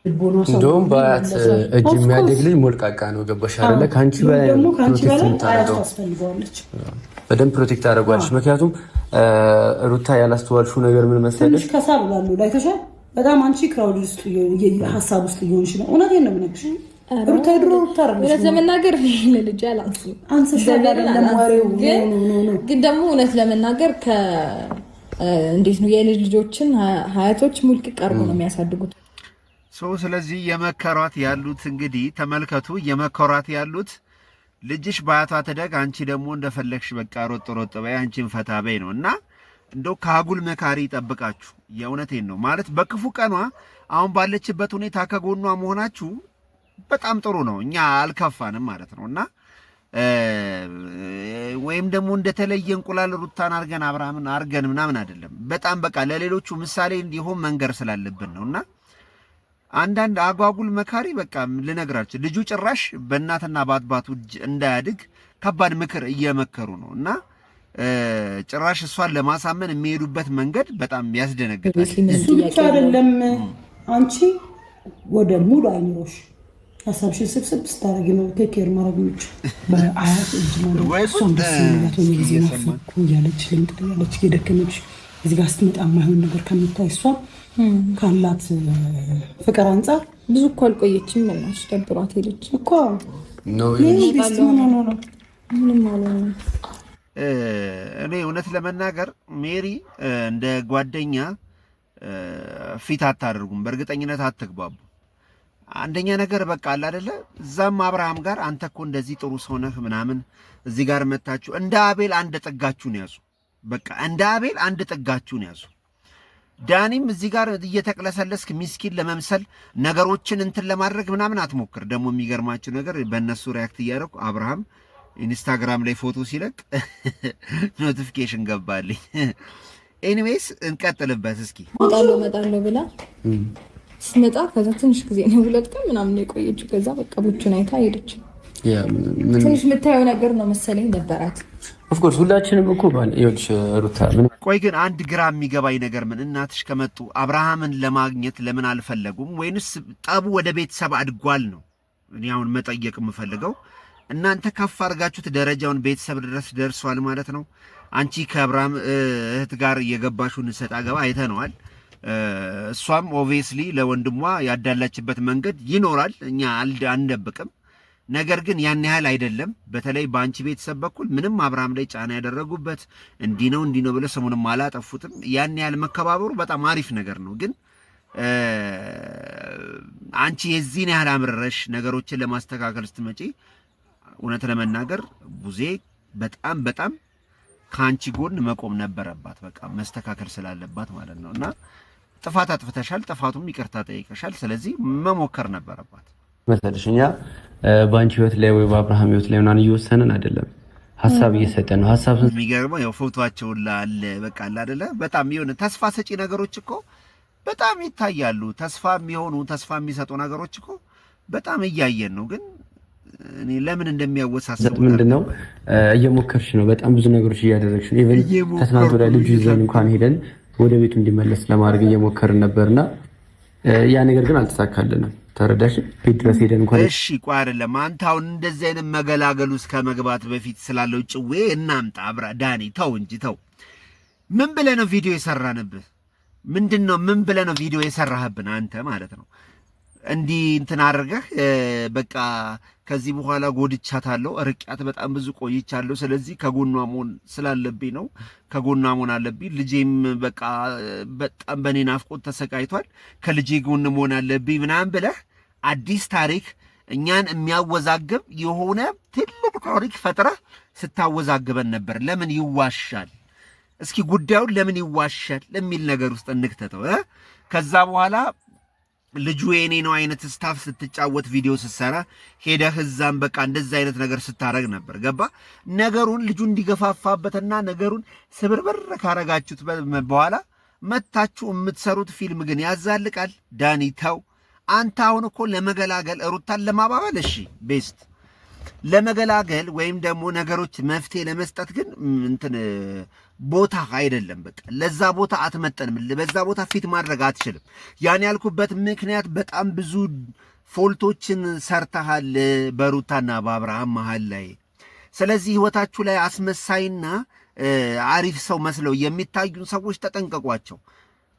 እንደውም በአያት እጅ የሚያደግ ልጅ ሞልቃቃ ነው። ገባሽ አይደለ? ከአንቺ በላይ በደንብ ፕሮቴክት ታደርጓለች። ምክንያቱም ሩታ ያላስተዋልሽው ነገር ምን መሰለሽ? ትንሽ ከሳ ብላሉ ላይ ተሻል በጣም አንቺ ክራውድ ውስጥ ሀሳብ ውስጥ እየሆንሽ ነው። እውነቴን ነው የምነግርሽ። ሩታ ድሮ ሩታ እውነት ለመናገር ለልጅ ግን ደግሞ እውነት ለመናገር እንዴት ነው የልጅ ልጆችን ሀያቶች ሙልቅ ቀርቦ ነው የሚያሳድጉት። ስለዚህ የመከሯት ያሉት እንግዲህ ተመልከቱ፣ የመከሯት ያሉት ልጅሽ በአያቷ ትደግ፣ አንቺ ደግሞ እንደፈለግሽ በቃ ሮጥ ሮጥ በይ፣ አንቺን ፈታ በይ ነው እና እንደው ከአጉል መካሪ ይጠብቃችሁ። የእውነቴን ነው ማለት በክፉ ቀኗ አሁን ባለችበት ሁኔታ ከጎኗ መሆናችሁ በጣም ጥሩ ነው። እኛ አልከፋንም ማለት ነው እና ወይም ደግሞ እንደተለየ እንቁላል ሩታን አርገን አብርሃምን አርገን ምናምን አይደለም። በጣም በቃ ለሌሎቹ ምሳሌ እንዲሆን መንገር ስላለብን ነውና አንዳንድ አጓጉል መካሪ በቃ ልነግራችሁ፣ ልጁ ጭራሽ በእናትና በአባቱ እጅ እንዳያድግ ከባድ ምክር እየመከሩ ነው እና ጭራሽ እሷን ለማሳመን የሚሄዱበት መንገድ በጣም ያስደነግጣል። እሱ ብቻ አይደለም፣ አንቺ ወደ ሙሉ አይኖሮሽ ሀሳብሽን ስብስብ ስታደርጊ ነው ቴኬር ማድረግ ምጭ በአያት እጅ ማለት እሷን ደስ የሚላት ሆነ ጊዜ ናፍኩ እያለች ልምጥ እያለች እየደከመች እዚህ ጋር ስትመጣ የማይሆን ነገር ከምታይ እሷ ካላት ፍቅር አንጻር ብዙ እኮ አልቆየችም። ምናሽ ደብሯት ሄደች እኮ እኔ እውነት ለመናገር ሜሪ እንደ ጓደኛ ፊት አታደርጉም፣ በእርግጠኝነት አትግባቡ። አንደኛ ነገር በቃ አለ አይደለ፣ እዛም አብርሃም ጋር አንተ እኮ እንደዚህ ጥሩ ሰው ነህ ምናምን፣ እዚህ ጋር መታችሁ እንደ አቤል አንድ ጥጋችሁን ያዙ። በቃ እንደ አቤል አንድ ጥጋችሁን ያዙ። ዳኒም እዚህ ጋር እየተቅለሰለስክ ሚስኪን ለመምሰል ነገሮችን እንትን ለማድረግ ምናምን አትሞክር። ደግሞ የሚገርማችሁ ነገር በእነሱ ሪያክት እያደረኩ አብርሃም ኢንስታግራም ላይ ፎቶ ሲለቅ ኖቲፊኬሽን ገባልኝ። ኤኒዌይስ እንቀጥልበት እስኪ። መጣለሁ ብላ ስመጣ ከዛ ትንሽ ጊዜ ነው 2 ቀን ምናምን የቆየችው። ከዛ በቃ ቡቹን አይታ ሄደች። ትንሽ የምታየው ነገር ነው መሰለኝ ነበራት። ኦፍኮርስ ሁላችንም እኮ ይኸውልሽ ሩታ ቆይ ግን አንድ ግራ የሚገባኝ ነገር ምን እናትሽ ከመጡ አብርሃምን ለማግኘት ለምን አልፈለጉም? ወይንስ ጠቡ ወደ ቤተሰብ አድጓል ነው? እኔ አሁን መጠየቅ የምፈልገው እናንተ ከፍ አድርጋችሁት ደረጃውን ቤተሰብ ድረስ ደርሷል ማለት ነው። አንቺ ከአብርሃም እህት ጋር የገባሽውን ሰጣ ገባ አይተነዋል። እሷም ኦብቪየስሊ ለወንድሟ ያዳላችበት መንገድ ይኖራል፣ እኛ አንደብቅም። ነገር ግን ያን ያህል አይደለም። በተለይ በአንቺ ቤተሰብ በኩል ምንም አብርሃም ላይ ጫና ያደረጉበት እንዲህ ነው ብለው ስሙንም አላጠፉትም። ያን ያህል መከባበሩ በጣም አሪፍ ነገር ነው። ግን አንቺ የዚህን ያህል አምርረሽ ነገሮችን ለማስተካከል ስትመጪ እውነት ለመናገር ቡዜ በጣም ከአንቺ ጎን መቆም ነበረባት። በቃ መስተካከል ስላለባት ማለት ነው። እና ጥፋት አጥፍተሻል፣ ጥፋቱም ይቅርታ ጠይቀሻል። ስለዚህ መሞከር ነበረባት መሰለሽ። እኛ በአንቺ ህይወት ላይ ወይ በአብርሃም ህይወት ላይ ምናምን እየወሰንን አይደለም፣ ሀሳብ እየሰጠን ነው። ሀሳብ የሚገርመው ያው ፎቶአቸውን ላለ በቃ አለ አይደለ፣ በጣም የሆነ ተስፋ ሰጪ ነገሮች እኮ በጣም ይታያሉ። ተስፋ የሚሰጡ ነገሮች እኮ በጣም እያየን ነው። ግን እኔ ለምን እንደሚያወሳስብ ምንድነው እየሞከርሽ ነው። በጣም ብዙ ነገሮች እያደረግሽ ነው። ኢቨን ከትናንት ወዲያ ልጁ ይዘን እንኳን ሄደን ወደ ቤቱ እንዲመለስ ለማድረግ እየሞከርን ነበርና ያ ነገር ግን አልተሳካልንም። ተረዳሽ? ቤት ድረስ ሄደን እንኳን እሺ፣ ቆይ አይደለም አንተ አሁን እንደዚህ አይነት መገላገሉ እስከ መግባት በፊት ስላለው ጭዌ እናምጣ። አብራ ዳኒ ተው እንጂ ተው። ምን ብለህ ነው ቪዲዮ የሰራንብህ? ምንድነው ምን ብለህ ነው ቪዲዮ የሰራህብን አንተ ማለት ነው? እንዲህ እንትን አድርገህ በቃ ከዚህ በኋላ ጎድቻታለሁ፣ ርቂያት በጣም ብዙ ቆይቻለሁ፣ ስለዚህ ከጎኗ መሆን ስላለብኝ ነው፣ ከጎኗ መሆን አለብኝ፣ ልጄም በቃ በጣም በኔ ናፍቆት ተሰቃይቷል፣ ከልጄ ጎን መሆን አለብኝ ምናምን ብለህ አዲስ ታሪክ እኛን የሚያወዛግብ የሆነ ትልቅ ታሪክ ፈጥረህ ስታወዛግበን ነበር። ለምን ይዋሻል? እስኪ ጉዳዩን ለምን ይዋሻል የሚል ነገር ውስጥ እንክተተው። ከዛ በኋላ ልጁ የኔ ነው አይነት ስታፍ ስትጫወት ቪዲዮ ስትሰራ ሄደህ እዛም በቃ እንደዛ አይነት ነገር ስታረግ ነበር። ገባ ነገሩን ልጁ እንዲገፋፋበትና ነገሩን ስብርብር ካረጋችሁት በኋላ መታችሁ የምትሰሩት ፊልም ግን ያዛልቃል። ዳኒ ተው አንተ አሁን እኮ ለመገላገል ሩታን ለማባበል እሺ ቤስት ለመገላገል ወይም ደግሞ ነገሮች መፍትሄ ለመስጠት ግን እንትን ቦታ አይደለም። በቃ ለዛ ቦታ አትመጠንም። በዛ ቦታ ፊት ማድረግ አትችልም። ያን ያልኩበት ምክንያት በጣም ብዙ ፎልቶችን ሰርተሃል በሩታና በአብርሃም መሃል ላይ። ስለዚህ ህይወታችሁ ላይ አስመሳይና አሪፍ ሰው መስለው የሚታዩን ሰዎች ተጠንቀቋቸው።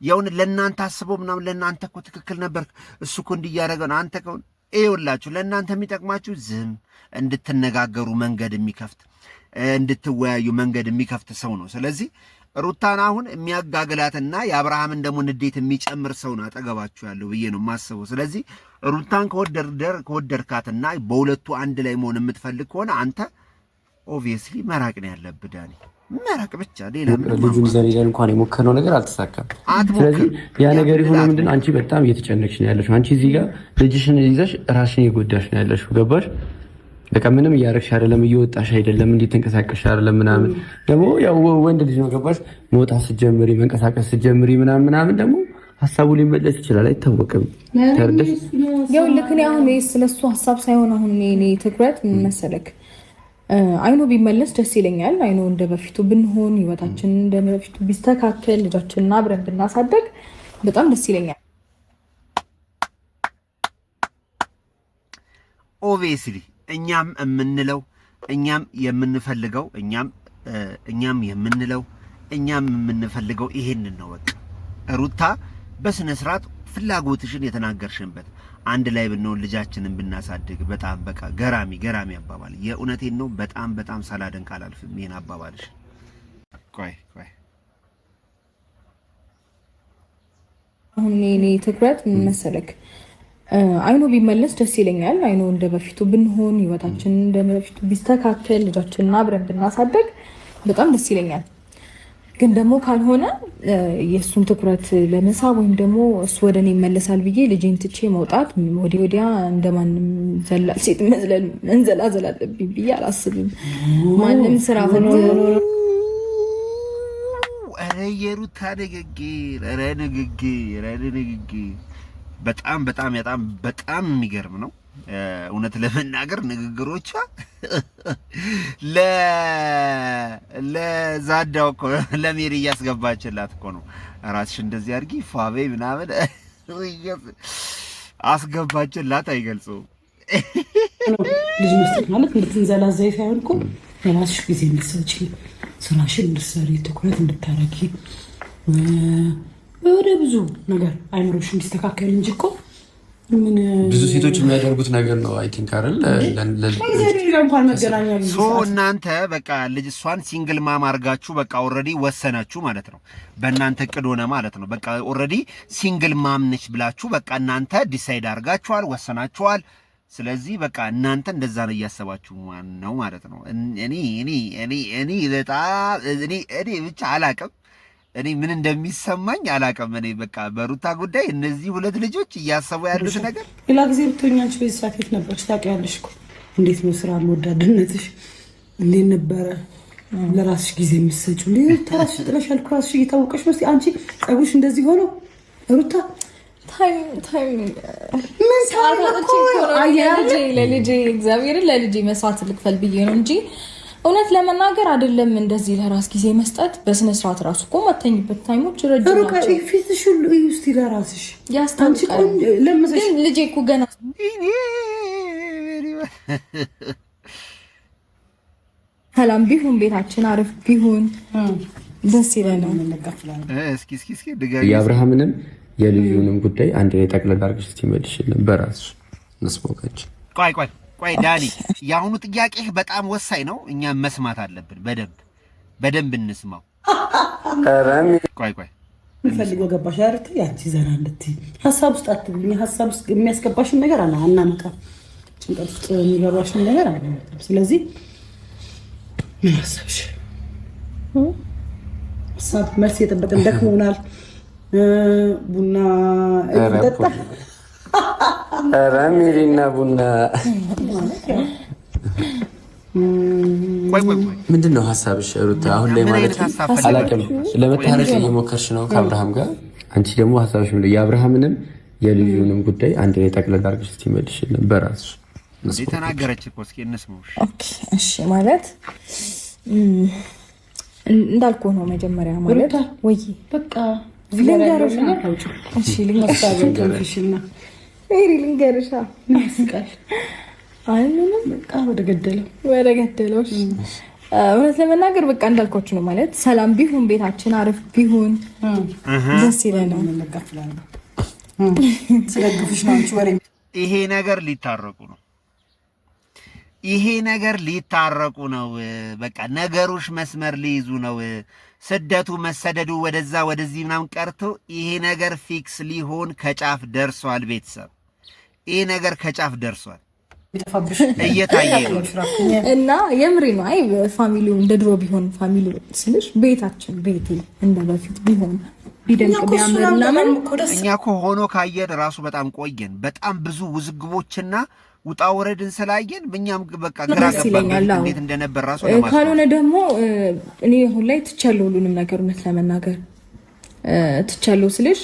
የውን ለእናንተ አስበው ምናምን ለእናንተ እኮ ትክክል ነበር እሱ እኮ እንዲያደረገ ነው አንተ ከሆነ ይኸውላችሁ ለእናንተ የሚጠቅማችሁ ዝም እንድትነጋገሩ መንገድ የሚከፍት እንድትወያዩ መንገድ የሚከፍት ሰው ነው። ስለዚህ ሩታን አሁን የሚያጋግላትና የአብርሃምን ደግሞ ንዴት የሚጨምር ሰው ነው አጠገባችሁ ያለው ብዬ ነው የማስበው። ስለዚህ ሩታን ከወደድካትና በሁለቱ አንድ ላይ መሆን የምትፈልግ ከሆነ አንተ ኦብቪየስሊ መራቅ ነው ያለብህ ዳኒ፣ መራቅ ብቻ። ሌላ ልጁን ይዘን እንኳን የሞከርነው ነገር አልተሳካም። ስለዚህ ያ ነገር የሆነ ምንድን አንቺ በጣም እየተጨነቅሽ ነው ያለሽው። አንቺ እዚህ ጋር ልጅሽን ይዘሽ ራስሽን እየጎዳሽ ነው ያለሽው። ገባሽ? በቃ ምንም እያረግሽ አይደለም፣ እየወጣሽ አይደለም፣ እንዴት ተንቀሳቀሽ አይደለም ምናምን። ደግሞ ያው ወንድ ልጅ ነው ገባሽ? መውጣት ስትጀምሪ መንቀሳቀስ ስትጀምሪ ምናምን ደግሞ ሀሳቡ ሊመለስ ይችላል፣ አይታወቅም። ተርደሽ ያው ልክ ነው። አሁን ስለሱ ሀሳብ ሳይሆን አሁን እኔ ትኩረት ምን መሰለክ አይኖ ቢመለስ ደስ ይለኛል። አይኖ እንደ በፊቱ ብንሆን ህይወታችን እንደ በፊቱ ቢስተካከል ልጆችንና አብረን ብናሳደግ በጣም ደስ ይለኛል። ኦብቪየስሊ እኛም የምንለው እኛም የምንፈልገው እኛም የምንፈልገው ይሄንን ነው። በቃ ሩታ በስነ ስርዓት ፍላጎትሽን የተናገርሽበት አንድ ላይ ብንሆን ልጃችንን ብናሳድግ በጣም በቃ ገራሚ አባባል። የእውነቴን ነው። በጣም ሳላደንቅ አላልፍም ይሄን አባባልሽ። ቆይ አሁን እኔ ትኩረት ምን መሰለክ አይኖ ቢመለስ ደስ ይለኛል። አይኖ እንደ በፊቱ ብንሆን ህይወታችን እንደ በፊቱ ቢስተካከል ልጆችንና አብረን ብናሳደግ በጣም ደስ ይለኛል። ግን ደግሞ ካልሆነ የእሱን ትኩረት ለመሳብ ወይም ደግሞ እሱ ወደ እኔ ይመለሳል ብዬ ልጄን ትቼ መውጣት ወዲያ እንደማንም ዘላል ሴት መንዘላዘል አለብኝ ብዬ አላስብም። ማንም ስራ ፈት የሩታ ንግግር በጣም የሚገርም ነው። እውነት ለመናገር ንግግሮቿ ለዛዳው እኮ ለሜሪ እያስገባችላት እኮ ነው። ራስሽ እንደዚህ አድርጊ ፋቤ ምናምን አስገባችላት። አይገልጹም። ልጅ መስጠት ማለት እንድትንዘላዘይ ሳይሆን እኮ የራስሽ ጊዜ እንድትሰጪ፣ ስራሽን እንድትሰሪ፣ ትኩረት እንድታረጊ፣ ወደ ብዙ ነገር አይምሮሽ እንዲስተካከል እንጂ እኮ ብዙ ሴቶች የሚያደርጉት ነገር ነው። አይ ቲንክ አይደል እናንተ በቃ ልጅ እሷን ሲንግል ማም አድርጋችሁ በቃ ኦልሬዲ ወሰናችሁ ማለት ነው። በእናንተ እቅድ ሆነ ማለት ነው። በቃ ኦልሬዲ ሲንግል ማም ነች ብላችሁ በቃ እናንተ ዲሳይድ አድርጋችኋል፣ ወሰናችኋል። ስለዚህ በቃ እናንተ እንደዛ ነው እያሰባችሁ ነው ማለት ነው። እኔ ብቻ አላቅም። እኔ ምን እንደሚሰማኝ አላውቅም። እኔ በቃ በሩታ ጉዳይ እነዚህ ሁለት ልጆች እያሰቡ ያሉት ነገር ሌላ ጊዜ ብትሆኛንች በዚህ ሰዓት የት ነበርሽ? ታውቂያለሽ እኮ እንዴት ነው ስራ መወዳድነትሽ እንዴት ነበረ? ለራስሽ ጊዜ የምትሰጪው እንዴት ተራስሽ ጥለሻል እኮ ራስሽ እየታወቀሽ ነው። አንቺ ጸጉርሽ እንደዚህ ሆኖ ሩታ ታይም ምን ሰዓት ለልጄ እግዚአብሔርን ለልጄ መስዋዕት ልክፈል ብዬ ነው እንጂ እውነት ለመናገር አይደለም። እንደዚህ ለራስ ጊዜ መስጠት በስነ ስርዓት ራሱ እኮ ማተኝበት ታይሞች ረጅም ናቸው። ፊትሽ ሁሉ እስቲ ለራስሽ ያስታውቃል። ግን ልጄ እኮ ገና ሰላም ቢሆን ቤታችን አሪፍ ቢሆን ደስ ይለናል። እስኪ የአብርሃምንም የልዩንም ጉዳይ አንድ ላይ ጠቅለል አድርገሽ ትመልሽልን በራስሽ መስሞከች። ቆይ ዳኒ፣ የአሁኑ ጥያቄህ በጣም ወሳኝ ነው። እኛም መስማት አለብን። በደንብ እንስማው። ቆይ እንፈልገው ገባሽ አይደል? ያቺ ዘና እንድትይ ሀሳብ ውስጥ አትብኝ። ሀሳብ ውስጥ የሚያስገባሽን ነገር አናመጣም። ጭንቀት ውስጥ የሚገባሽን ነገር አናመጣም። ስለዚህ ምን አሰብሽ? ሀሳብ መልስ የጠበቅን ደክሞናል። ቡና ጠጣ ሚሪና ቡና ምንድን ነው ሀሳብሽ ሩታ? አሁን ላይ ማለት አላውቅም። ለመታረቅ እየሞከርሽ ነው ከአብርሃም ጋር። አንቺ ደግሞ ሀሳብሽ ምንድን ነው? የአብርሃምንም የልዩንም ጉዳይ አንድ ላይ ጠቅለል አድርገሽ ስትመልሽልን በራስሽ ተናገረች እኮ እስኪ እንስማው። ኦኬ እሺ ማለት እንዳልኩህ ነው መጀመሪያ ማለት ወይ በቃ ልንገርሽ እሺ ልንገርሽ መስቀል አይ ምንም በቃ ወደ ገደለው እሺ እውነት ለመናገር በቃ እንዳልኳችሁ ነው ማለት ሰላም ቢሆን ቤታችን አሪፍ ቢሆን ደስ ይለናል። ስለግፍሽ ነው አንቺ ወሬ ይሄ ነገር ሊታረቁ ነው። በቃ ነገሮች መስመር ሊይዙ ነው። ስደቱ መሰደዱ ወደዛ ወደዚህ ምናምን ቀርቶ ይሄ ነገር ፊክስ ሊሆን ከጫፍ ደርሷል። ቤተሰብ ይሄ ነገር ከጫፍ ደርሷል። እየታየ ነው እና የምሬ ነው። አይ ፋሚሊው እንደ ድሮ ቢሆን ፋሚሊ ስልሽ ቤታችን ቤቴ እንደ በፊት ቢሆን ቢደንቅ ቢያምር ምናምን እኛ እኮ ሆኖ ካየን ራሱ በጣም ቆየን። በጣም ብዙ ውዝግቦችና ውጣ ወረድን ስላየን እኛም በቃ ግራ ገባን እንዴት እንደነበር ራሱ ለማስታወስ። ካልሆነ ደግሞ እኔ አሁን ላይ ትቻለሁ ሁሉንም ነገር እውነት ለመናገር ትቻለሁ ስልሽ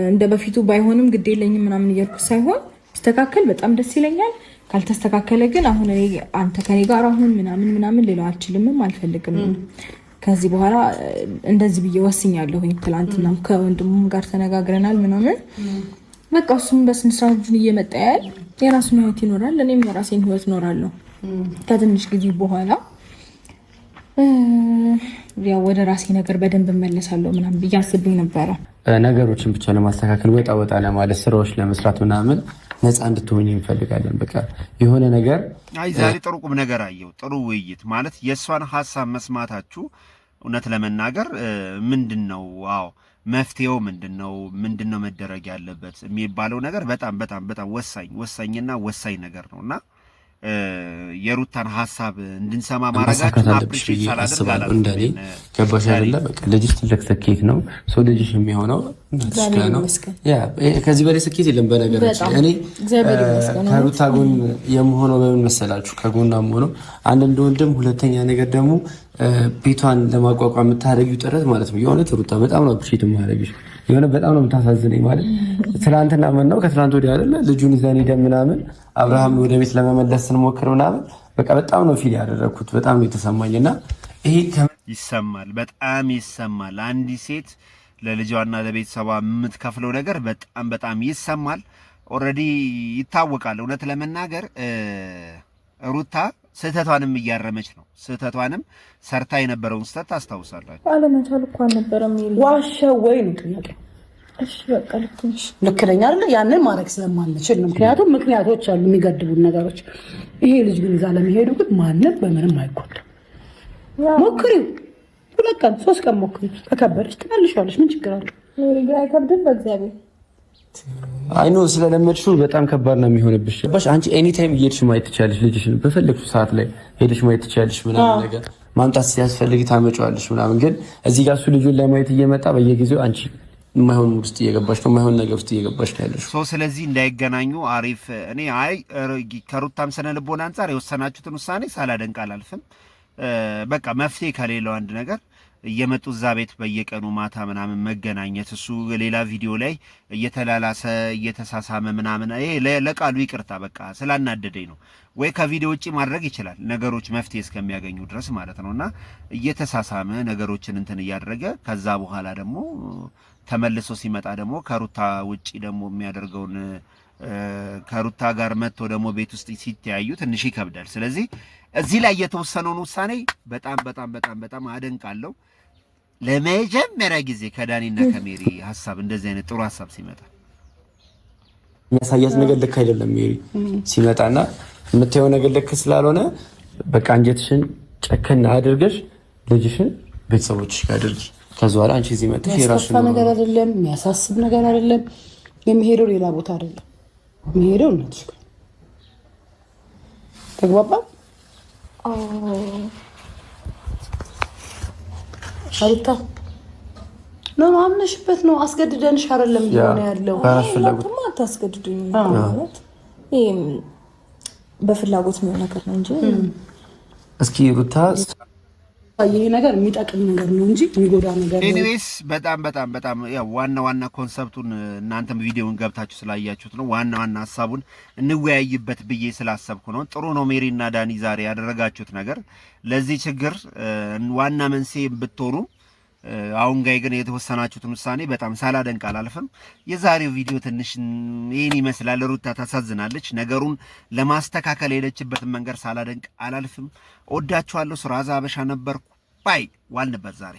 እንደ በፊቱ ባይሆንም ግድ የለኝም ምናምን እያልኩ ሳይሆን ቢስተካከል በጣም ደስ ይለኛል። ካልተስተካከለ ግን አሁን እኔ አንተ ከኔ ጋር አሁን ምናምን ሌላው አልችልምም አልፈልግም። ከዚህ በኋላ እንደዚህ ብዬ ወስኛለሁኝ። ትላንትና ከወንድሙም ጋር ተነጋግረናል ምናምን በቃ እሱም በስነ ስርዓት እየመጣ ያል የራሱን ህይወት ይኖራል፣ እኔም የራሴን ህይወት እኖራለሁ። ከትንሽ ጊዜ በኋላ ያው ወደ ራሴ ነገር በደንብ እመለሳለሁ ምናምን ብዬ አስቤ ነበረ። ነገሮችን ብቻ ለማስተካከል ወጣ ለማለት ስራዎች ለመስራት ምናምን ነፃ እንድትሆኝ እንፈልጋለን። በቃ የሆነ ነገር ዛሬ ጥሩ ቁም ነገር አየው። ጥሩ ውይይት ማለት የእሷን ሀሳብ መስማታችሁ እውነት ለመናገር ምንድነው መፍትሄው ምንድነው መደረግ ያለበት የሚባለው ነገር በጣም ወሳኝና ወሳኝ ነገር ነውና የሩታን ሀሳብ እንድንሰማ ማረጋችን አፕሪሺየት ሳላደርጋለሁ። እንደኔ ገባሽ አይደለ? በቃ ልጅሽ ትልቅ ስኬት ነው። ሰው ልጅሽ የሚሆነው ነው። ከዚህ በላይ ስኬት የለም። በነገራችን እኔ ከሩታ ጎን የምሆነው በምን መሰላችሁ? ከጎኗ የምሆነው አንድ እንደ ወንድም፣ ሁለተኛ ነገር ደግሞ ቤቷን ለማቋቋም የምታደርጊው ጥረት ማለት ነው። የሆነ ሩታ በጣም ነው አፕሪሺየት የማደርግሽ። የሆነ በጣም ነው የምታሳዝነኝ ማለት ትናንትና ነው ከትናንት ወዲያ አይደለ ልጁን ይዘን ሄደን ምናምን አብርሃም ወደ ቤት ለመመለስ ስንሞክር ምናምን በቃ በጣም ነው ፊል ያደረኩት። በጣም ነው የተሰማኝና ይሄ ይሰማል፣ በጣም ይሰማል። አንዲት ሴት ለልጇና ለቤተሰቧ የምትከፍለው ነገር በጣም ይሰማል። ኦልሬዲ ይታወቃል። እውነት ለመናገር ሩታ ስህተቷንም እያረመች ነው። ስህተቷንም ሰርታ የነበረውን ስህተት ታስታውሳላችሁ። አለመቻል እኮ አልነበረም። ዋሸው ወይ ነው ጥያቄ። እሺ በቃ ልክ ነኝ አይደል? ያንን ማድረግ ስለማንችል ነው። ምክንያቱም ምክንያቶች አሉ፣ የሚገድቡን ነገሮች። ይሄ ልጅ ግን ይዛ ለመሄዱ ግን ማንም በምንም አይጎዳም። ሞክሪው፣ 2 ቀን 3 ቀን ሞክሪው። ከከበደች ትመልሻለሽ። ምን ችግር አለ? አይከብድም በእግዚአብሔር አይኖ ስለለመድሽው በጣም ከባድ ነው የሚሆንብሽ። አንቺ ኤኒ ታይም እየሄድሽ ማየት ትችያለሽ። ልጅሽን በፈለግሽው ሰዓት ላይ ሄደሽ ማየት ትችያለሽ። ምናምን ነገር ማምጣት ሲያስፈልግ ታመጫዋለሽ ምናምን። ግን እዚህ ጋር እሱ ልጁን ለማየት እየመጣ በየጊዜው አንቺ የማይሆን ውስጥ እየገባሽ ነው፣ የማይሆን ነገር ውስጥ እየገባሽ ነው ያለሽ። ስለዚህ እንዳይገናኙ አሪፍ። እኔ ከሩታም ስነ ልቦና አንጻር የወሰናችሁትን ውሳኔ ሳላደንቅ አላልፍም። በቃ መፍትሄ ከሌለው አንድ ነገር እየመጡ እዛ ቤት በየቀኑ ማታ ምናምን መገናኘት፣ እሱ ሌላ ቪዲዮ ላይ እየተላላሰ እየተሳሳመ ምናምን፣ ይሄ ለቃሉ ይቅርታ በቃ ስላናደደኝ ነው። ወይ ከቪዲዮ ውጪ ማድረግ ይችላል ነገሮች መፍትሄ እስከሚያገኙ ድረስ ማለት ነውና እየተሳሳመ ነገሮችን እንትን እያደረገ ከዛ በኋላ ደግሞ ተመልሶ ሲመጣ ደግሞ ከሩታ ውጪ ደግሞ የሚያደርገውን ከሩታ ጋር መጥቶ ደግሞ ቤት ውስጥ ሲተያዩ ትንሽ ይከብዳል። ስለዚህ እዚህ ላይ የተወሰነውን ውሳኔ በጣም አደንቃለሁ። ለመጀመሪያ ጊዜ ከዳኒና ከሜሪ ሀሳብ እንደዚህ አይነት ጥሩ ሀሳብ ሲመጣ የሚያሳያት ነገር ልክ አይደለም። ሜሪ ሲመጣና የምታየው ነገር ልክ ስላልሆነ በቃ አንጀትሽን ጨከና አድርገሽ ልጅሽን ቤተሰቦችሽ ጋር አድርጊ። ከዛ በኋላ አንቺ እዚህ መጥተሽ የራስሽ ነገር አይደለም፣ የሚያሳስብ ነገር አይደለም። የሚሄደው ሌላ ቦታ አይደለም፣ የሚሄደው እናትሽ ጋር ተግባባ። አሩታ ነው አምነሽበት ነው፣ አስገድደንሽ አይደለም ሊሆን ያለው። ፍላጎትማ አታስገድዱኝ ማለት ይሄም በፍላጎት ነው ነገር ነው እንጂ። እስኪ ሩታ ይሄ ነገር የሚጠቅም ነገር ነው እንጂ የሚጎዳ ነገር ነው። ኤኒዌይስ በጣም ያው ዋና ኮንሰፕቱን እናንተም ቪዲዮውን ገብታችሁ ስላያችሁት ነው። ዋና ሐሳቡን እንወያይበት ብዬ ስላሰብኩ ነው። ጥሩ ነው ሜሪና ዳኒ ዛሬ ያደረጋችሁት ነገር ለዚህ ችግር ዋና መንስኤ ብትሆኑ አሁን ጋር ግን የተወሰናችሁትን ውሳኔ በጣም ሳላደንቅ አላልፍም። የዛሬው ቪዲዮ ትንሽ ይሄን ይመስላል። ሩታ ታሳዝናለች። ነገሩን ለማስተካከል የሄደችበትን መንገድ ሳላደንቅ አላልፍም። ወዳችኋለሁ። ሱራዛ አበሻ ነበርኩ። ባይ ዋልንበት ዛሬ